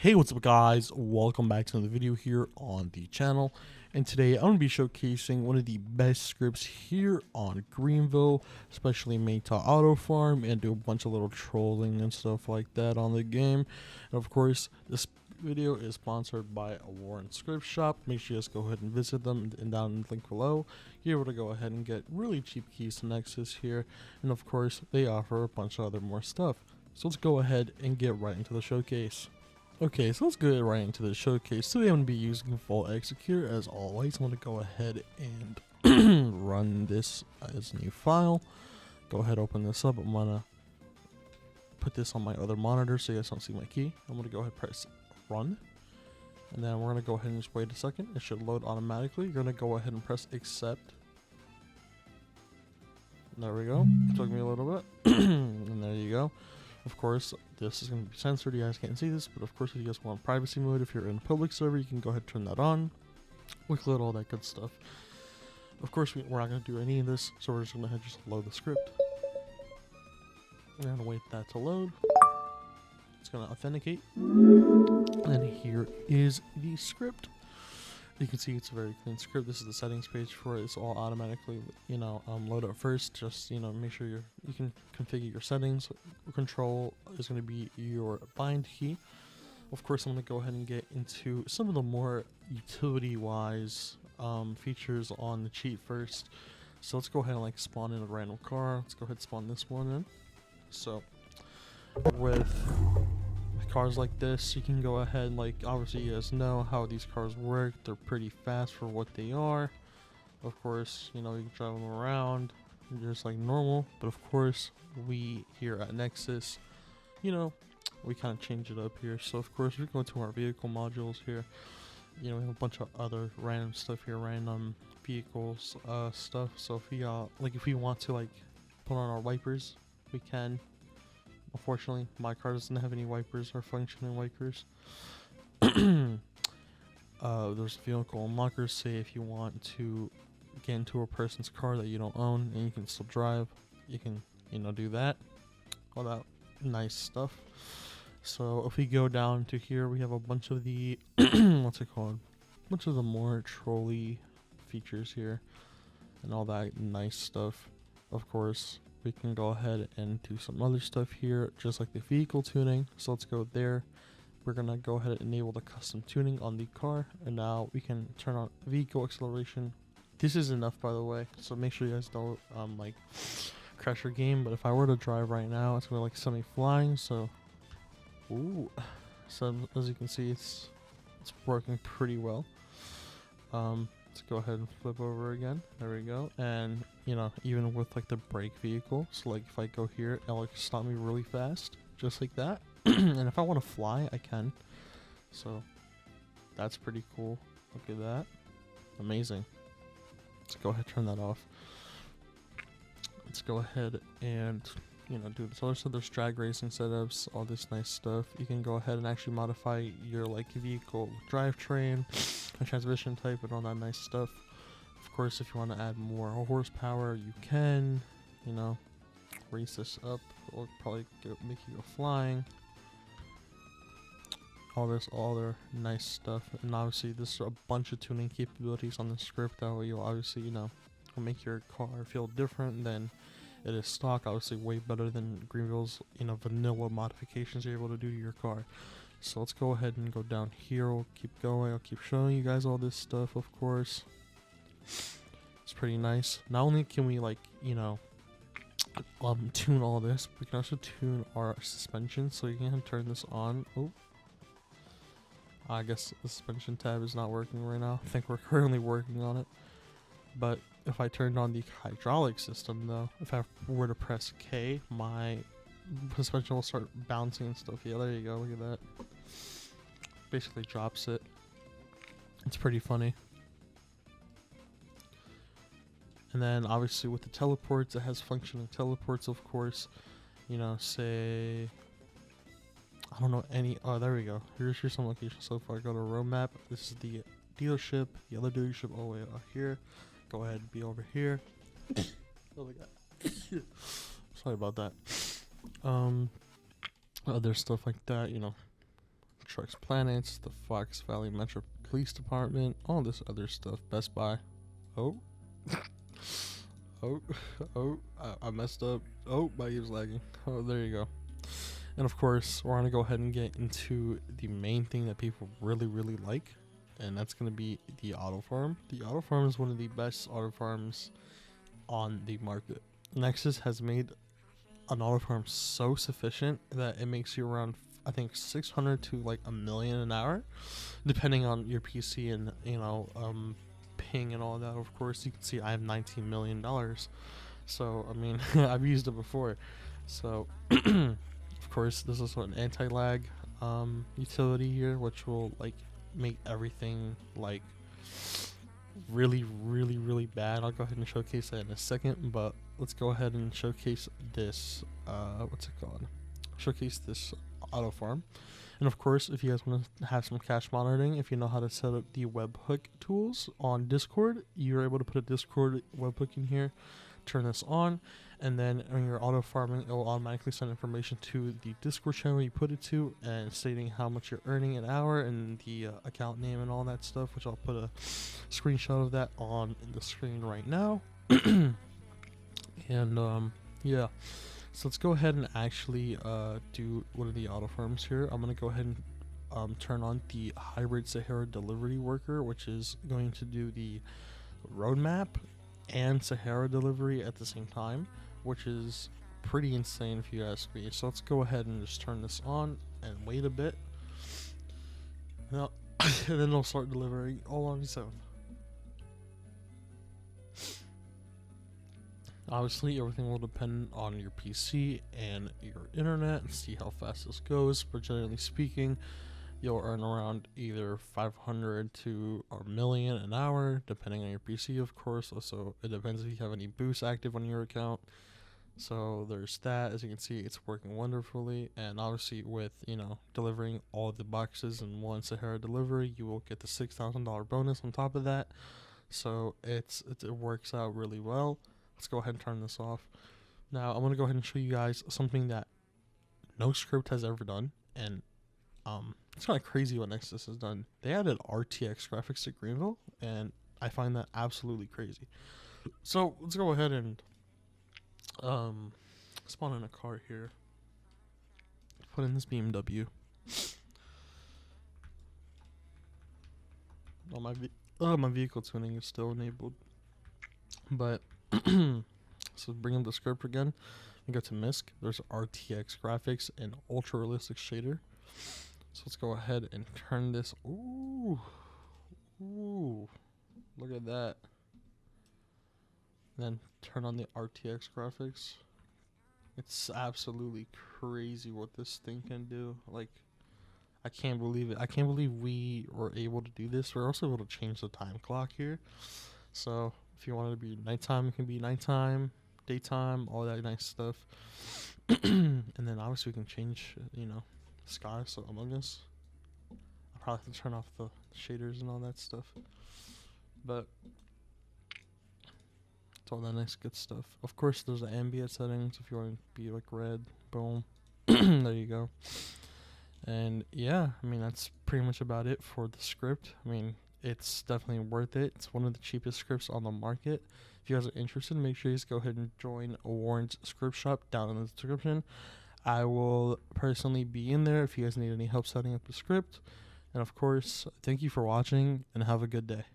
Hey, what's up guys, welcome back to another video here on the channel, and today I'm going to be showcasing one of the best scripts here on Greenville, especially made to AUTOFARM, and do a bunch of little trolling and stuff like that on the game. And of course, this video is sponsored by Warren Script Shop. Make sure you guys go ahead and visit them, and down in the link below you're able to go ahead and get really cheap keys to Nexus here, and of course they offer a bunch of other more stuff. So let's go ahead and get right into the showcase. Okay, so let's get right into the showcase. Today I'm going to be using Full Execute as always. I'm going to go ahead and run this as a new file. Go ahead, open this up. I'm going to put this on my other monitor so you guys don't see my key. I'm going to go ahead and press run. And then we're going to go ahead and just wait a second. It should load automatically. You're going to go ahead and press accept. There we go. It took me a little bit. And there you go. Of course, this is going to be censored, you guys can't see this, but of course if you guys want privacy mode, if you're in a public server, you can go ahead and turn that on. Wiclet, all that good stuff. Of course, we're not going to do any of this, so we're just going to just load the script. We're going to wait that to load. It's going to authenticate. And here is the script. You can see it's a very clean script. This is the settings page for it. It's all automatically, load up first. Just, make sure you can configure your settings. Control is going to be your bind key. Of course, I'm going to go ahead and get into some of the more utility-wise features on the cheat first. So let's go ahead and spawn in a random car. Let's go ahead and spawn this one in. So with cars like this, you can go ahead and obviously you guys know how these cars work. They're pretty fast for what they are. Of course, you can drive them around just like normal, but of course we here at Nexus, we kind of change it up here. So of course we go to our vehicle modules here. We have a bunch of other random stuff here, random vehicles stuff. So if we if we want to put on our wipers, we can. Unfortunately, my car doesn't have any wipers or functioning wipers. There's vehicle unlockers. Say if you want to get into a person's car that you don't own and you can still drive, you can, do that. All that nice stuff. So if we go down to here, we have a bunch of the what's it called? A bunch of the more trolley features here and all that nice stuff. Of course, we can go ahead and do some other stuff here, just like the vehicle tuning. So let's go there. We're gonna go ahead and enable the custom tuning on the car, and now we can turn on vehicle acceleration. This is enough, by the way, so make sure you guys don't crash your game. But if I were to drive right now, it's gonna send me flying. So so as you can see, it's working pretty well. Let's go ahead and flip over again. There we go. And even with the brake vehicle, so if I go here, it'll stop me really fast, just like that. And if I want to fly, I can. So that's pretty cool. Look at that. Amazing. Let's go ahead and turn that off. Let's go ahead and do this other stuff. There's drag racing setups, all this nice stuff. You can go ahead and actually modify your vehicle drivetrain and transmission type and all that nice stuff. Of course, if you want to add more horsepower, you can, raise this up. It'll probably make you go flying. All this other nice stuff. And obviously, there's a bunch of tuning capabilities on the script that will obviously, will make your car feel different than it is stock. Obviously, way better than Greenville's, vanilla modifications you're able to do to your car. So let's go ahead and go down here. We'll keep going. I'll keep showing you guys all this stuff, of course. It's pretty nice. Not only can we tune all this, we can also tune our suspension. So you can turn this on. Oh, I guess the suspension tab is not working right now. I think we're currently working on it. But if I turned on the hydraulic system, though, if I were to press K, my suspension will start bouncing and stuff. Yeah, there you go. Look at that. Basically drops it. It's pretty funny. And then obviously with the teleports, it has functioning teleports, of course. Say, I don't know any. Oh, there we go. Here's some locations so far. Go to road map. This is the dealership. The other dealership all the way out here. Go ahead and be over here. Oh my god. Sorry about that. Other stuff like that, Trucks Planets, the Fox Valley Metro Police Department, all this other stuff. Best Buy. Oh. I messed up. Oh, my ear's lagging. Oh, there you go. And of course, we're going to go ahead and get into the main thing that people really, really like. And that's going to be the AUTOFARM. The AUTOFARM is one of the best AUTOFARMs on the market. Nexus has made an AUTOFARM so sufficient that it makes you around, I think, 600 to like $1 million an hour, depending on your PC and, you know, ping and all that. Of course, you can see I have $19 million. So, I mean, I've used it before. So, of course, this is an anti-lag utility here, which will like make everything like really, really, really bad. I'll go ahead and showcase that in a second, but let's go ahead and showcase this what's it called, showcase this AUTOFARM. And of course, if you guys want to have some cache monitoring, if you know how to set up the webhook tools on Discord, you're able to put a Discord webhook in here, turn this on, and then when you're auto farming, it will automatically send information to the Discord channel you put it to, and stating how much you're earning an hour and the account name and all that stuff, which I'll put a screenshot of that on the screen right now. And yeah, so let's go ahead and actually do one of the AUTOFARMs here. I'm going to go ahead and turn on the hybrid Sahara delivery worker, which is going to do the roadmap and Sahara delivery at the same time, which is pretty insane if you ask me. So let's go ahead and just turn this on and wait a bit. Now, and then it'll start delivering all on its own. Obviously, everything will depend on your PC and your internet and see how fast this goes, but generally speaking, you'll earn around either 500 to a million an hour, depending on your PC, of course. Also, it depends if you have any boosts active on your account. So there's that. As you can see, it's working wonderfully, and obviously with, you know, delivering all the boxes in one Sahara delivery, you will get the $6,000 bonus on top of that. So it works out really well. Let's go ahead and turn this off. Now I'm gonna go ahead and show you guys something that no script has ever done, and it's kind of crazy what Nexus has done. They added RTX graphics to Greenville, and I find that absolutely crazy. So let's go ahead and spawn in a car here. Put in this BMW. Oh, my vehicle tuning is still enabled, but so bring up the script again and go to MISC. There's RTX graphics and ultra realistic shader. So let's go ahead and turn this. Ooh, look at that. Then turn on the RTX graphics. It's absolutely crazy what this thing can do. Like, I can't believe it. I can't believe we were able to do this. We're also able to change the time clock here. So if you want it to be nighttime, it can be nighttime, daytime, all that nice stuff. And then obviously we can change, you know, sky, so Among Us. I'll probably have to turn off the shaders and all that stuff. But it's all that nice good stuff. Of course, there's the ambient settings if you want to be like red. Boom. There you go. And yeah, I mean, that's pretty much about it for the script. I mean, it's definitely worth it. It's one of the cheapest scripts on the market. If you guys are interested, make sure you just go ahead and join Warren's script shop down in the description. I will personally be in there if you guys need any help setting up the script. And of course, thank you for watching and have a good day.